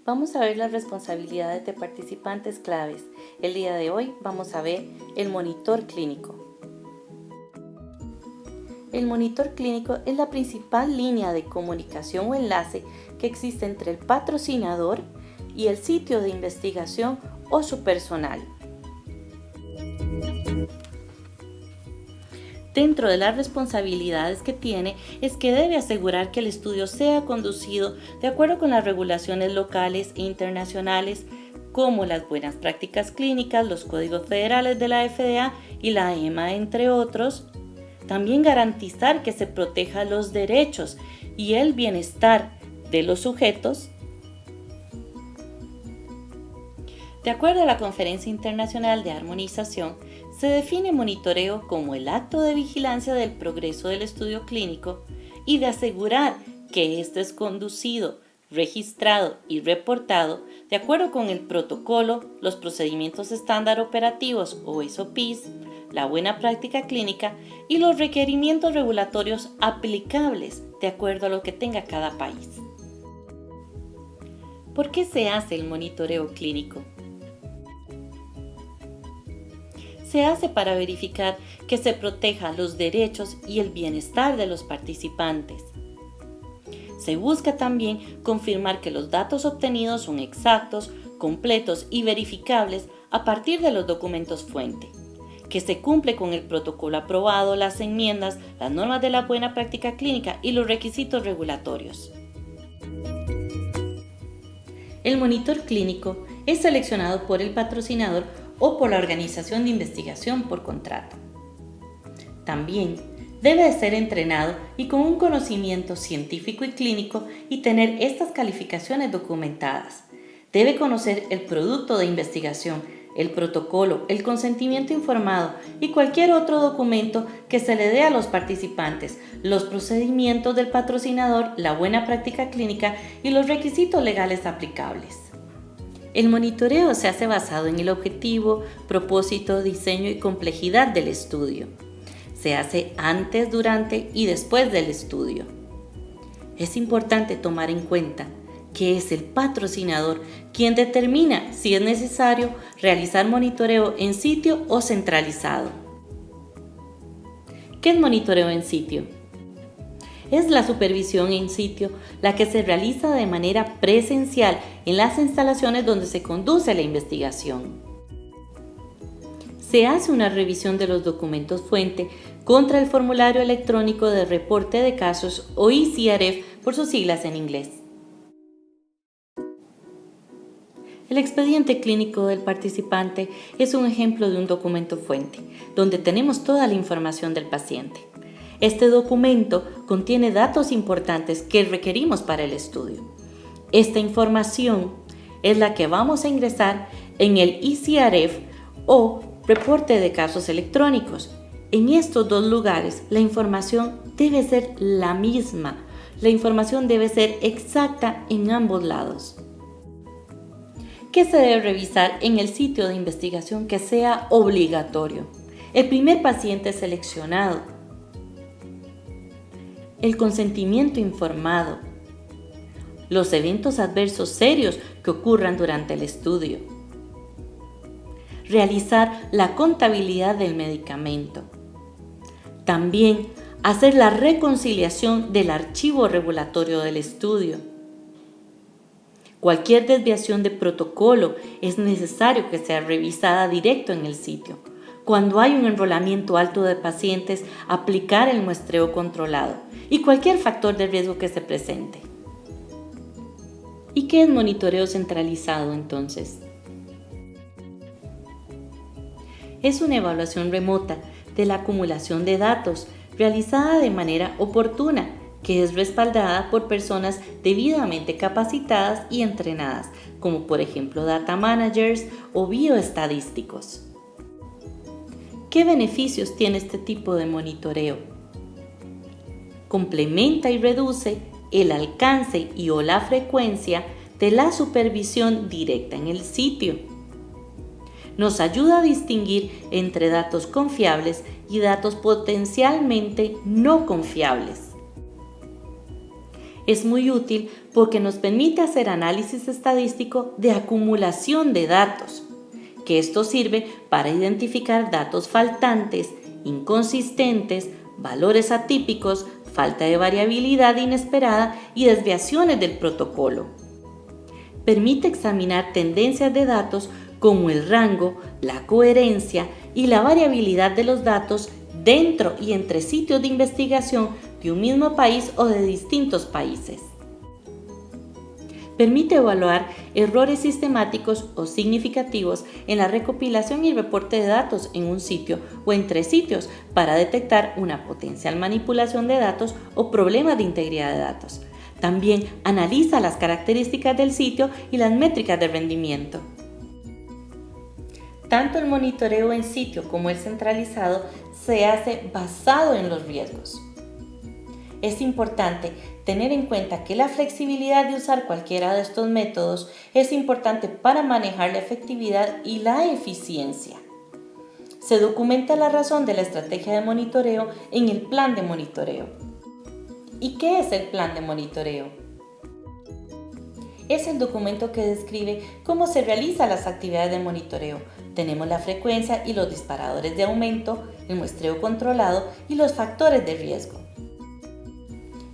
vamos a ver las responsabilidades de participantes claves. El día de hoy vamos a ver el monitor clínico. El monitor clínico es la principal línea de comunicación o enlace que existe entre el patrocinador y el sitio de investigación o su personal. Dentro de las responsabilidades que tiene es que debe asegurar que el estudio sea conducido de acuerdo con las regulaciones locales e internacionales, como las buenas prácticas clínicas, los códigos federales de la FDA y la EMA, entre otros. También garantizar que se protejan los derechos y el bienestar de los sujetos. De acuerdo a la Conferencia Internacional de Armonización, se define monitoreo como el acto de vigilancia del progreso del estudio clínico y de asegurar que esto es conducido, registrado y reportado de acuerdo con el protocolo, los procedimientos estándar operativos o SOPs, la buena práctica clínica y los requerimientos regulatorios aplicables de acuerdo a lo que tenga cada país. ¿Por qué se hace el monitoreo clínico? Se hace para verificar que se proteja los derechos y el bienestar de los participantes. Se busca también confirmar que los datos obtenidos son exactos, completos y verificables a partir de los documentos fuente, que se cumple con el protocolo aprobado, las enmiendas, las normas de la buena práctica clínica y los requisitos regulatorios. El monitor clínico es seleccionado por el patrocinador o por la organización de investigación por contrato. También debe de ser entrenado y con un conocimiento científico y clínico y tener estas calificaciones documentadas. Debe conocer el producto de investigación, el protocolo, el consentimiento informado y cualquier otro documento que se le dé a los participantes, los procedimientos del patrocinador, la buena práctica clínica y los requisitos legales aplicables. El monitoreo se hace basado en el objetivo, propósito, diseño y complejidad del estudio. Se hace antes, durante y después del estudio. Es importante tomar en cuenta que es el patrocinador quien determina si es necesario realizar monitoreo en sitio o centralizado. ¿Qué es monitoreo en sitio? Es la supervisión en sitio la que se realiza de manera presencial en las instalaciones donde se conduce la investigación. Se hace una revisión de los documentos fuente contra el formulario electrónico de reporte de casos o ECRF por sus siglas en inglés. El expediente clínico del participante es un ejemplo de un documento fuente, donde tenemos toda la información del paciente. Este documento contiene datos importantes que requerimos para el estudio. Esta información es la que vamos a ingresar en el ECRF o reporte de casos electrónicos. En estos dos lugares, la información debe ser la misma. La información debe ser exacta en ambos lados. ¿Qué se debe revisar en el sitio de investigación que sea obligatorio? El primer paciente seleccionado, el consentimiento informado, los eventos adversos serios que ocurran durante el estudio, realizar la contabilidad del medicamento, también hacer la reconciliación del archivo regulatorio del estudio. Cualquier desviación de protocolo es necesario que sea revisada directo en el sitio. Cuando hay un enrolamiento alto de pacientes, aplicar el muestreo controlado y cualquier factor de riesgo que se presente. ¿Y qué es monitoreo centralizado entonces? Es una evaluación remota de la acumulación de datos realizada de manera oportuna, que es respaldada por personas debidamente capacitadas y entrenadas, como por ejemplo data managers o bioestadísticos. ¿Qué beneficios tiene este tipo de monitoreo? Complementa y reduce el alcance y o la frecuencia de la supervisión directa en el sitio. Nos ayuda a distinguir entre datos confiables y datos potencialmente no confiables. Es muy útil porque nos permite hacer análisis estadístico de acumulación de datos, que esto sirve para identificar datos faltantes, inconsistentes, valores atípicos, falta de variabilidad inesperada y desviaciones del protocolo. Permite examinar tendencias de datos como el rango, la coherencia y la variabilidad de los datos dentro y entre sitios de investigación de un mismo país o de distintos países. Permite evaluar errores sistemáticos o significativos en la recopilación y reporte de datos en un sitio o entre sitios para detectar una potencial manipulación de datos o problemas de integridad de datos. También analiza las características del sitio y las métricas de rendimiento. Tanto el monitoreo en sitio como el centralizado se hace basado en los riesgos. Es importante tener en cuenta que la flexibilidad de usar cualquiera de estos métodos es importante para manejar la efectividad y la eficiencia. Se documenta la razón de la estrategia de monitoreo en el plan de monitoreo. ¿Y qué es el plan de monitoreo? Es el documento que describe cómo se realizan las actividades de monitoreo. Tenemos la frecuencia y los disparadores de aumento, el muestreo controlado y los factores de riesgo.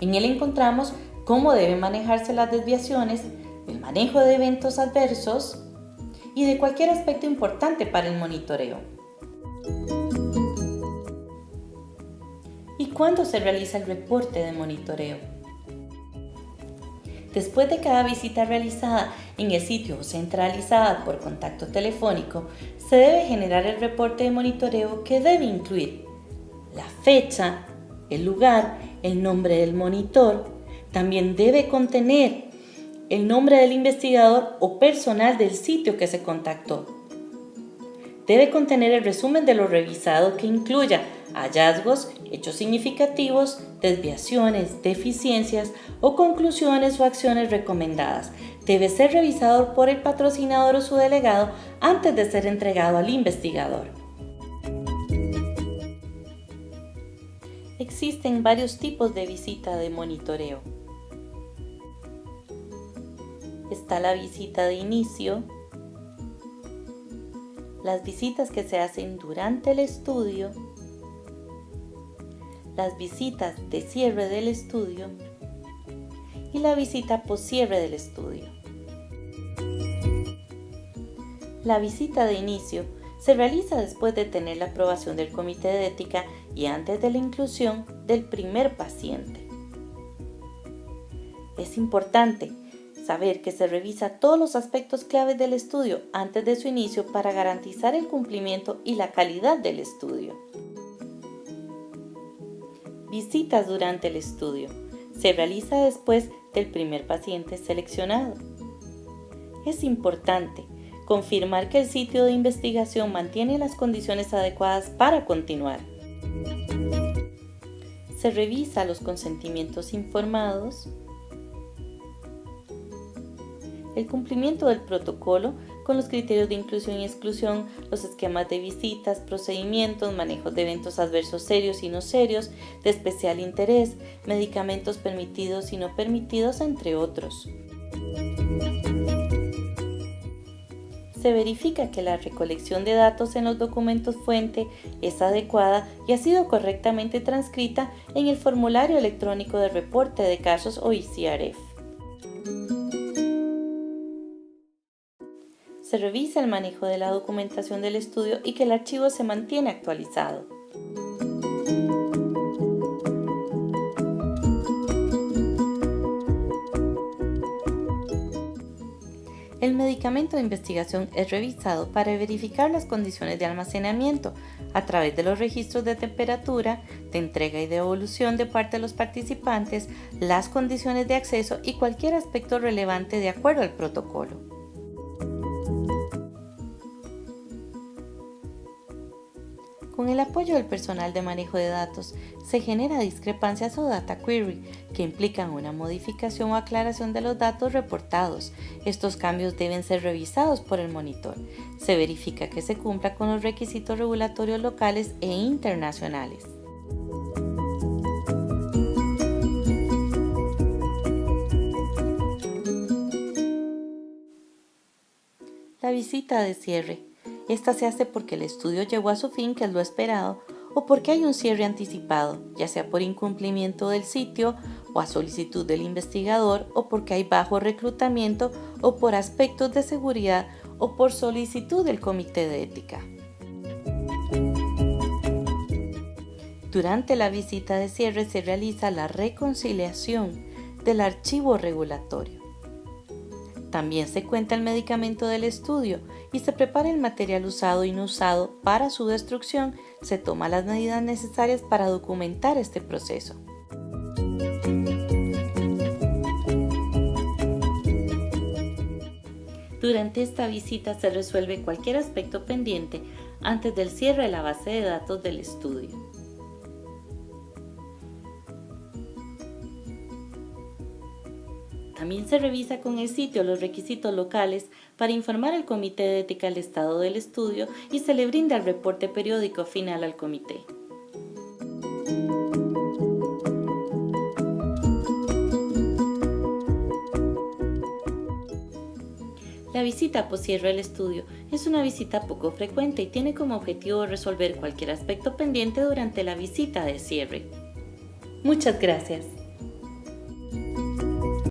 En él encontramos cómo deben manejarse las desviaciones, el manejo de eventos adversos y de cualquier aspecto importante para el monitoreo. ¿Y cuándo se realiza el reporte de monitoreo? Después de cada visita realizada en el sitio o centralizada por contacto telefónico, se debe generar el reporte de monitoreo que debe incluir la fecha, el lugar, el nombre del monitor. También debe contener el nombre del investigador o personal del sitio que se contactó. Debe contener el resumen de lo revisado que incluya hallazgos, hechos significativos, desviaciones, deficiencias o conclusiones o acciones recomendadas. Debe ser revisado por el patrocinador o su delegado antes de ser entregado al investigador. Existen varios tipos de visita de monitoreo. Está la visita de inicio, las visitas que se hacen durante el estudio, las visitas de cierre del estudio y la visita post-cierre del estudio. La visita de inicio se realiza después de tener la aprobación del comité de ética y antes de la inclusión del primer paciente. Es importante saber que se revisa todos los aspectos claves del estudio antes de su inicio para garantizar el cumplimiento y la calidad del estudio. Visitas durante el estudio. Se realiza después del primer paciente seleccionado. Es importante confirmar que el sitio de investigación mantiene las condiciones adecuadas para continuar. Se revisa los consentimientos informados, el cumplimiento del protocolo con los criterios de inclusión y exclusión, los esquemas de visitas, procedimientos, manejos de eventos adversos serios y no serios, de especial interés, medicamentos permitidos y no permitidos, entre otros. Se verifica que la recolección de datos en los documentos fuente es adecuada y ha sido correctamente transcrita en el formulario electrónico de reporte de casos o ICRF. Se revisa el manejo de la documentación del estudio y que el archivo se mantiene actualizado. El medicamento de investigación es revisado para verificar las condiciones de almacenamiento a través de los registros de temperatura, de entrega y de devolución de parte de los participantes, las condiciones de acceso y cualquier aspecto relevante de acuerdo al protocolo. Con el apoyo del personal de manejo de datos, se genera discrepancias o data query, que implican una modificación o aclaración de los datos reportados. Estos cambios deben ser revisados por el monitor. Se verifica que se cumpla con los requisitos regulatorios locales e internacionales. visita de cierre. Esta se hace porque el estudio llegó a su fin, que es lo esperado, o porque hay un cierre anticipado, ya sea por incumplimiento del sitio o a solicitud del investigador, o porque hay bajo reclutamiento, o por aspectos de seguridad, o por solicitud del comité de ética. Durante la visita de cierre se realiza la reconciliación del archivo regulatorio. También se cuenta el medicamento del estudio y se prepara el material usado y no usado para su destrucción. Se toman las medidas necesarias para documentar este proceso. Durante esta visita se resuelve cualquier aspecto pendiente antes del cierre de la base de datos del estudio. También se revisa con el sitio los requisitos locales para informar al comité de ética del estado del estudio y se le brinda el reporte periódico final al comité. La visita post cierre del estudio es una visita poco frecuente y tiene como objetivo resolver cualquier aspecto pendiente durante la visita de cierre. Muchas gracias.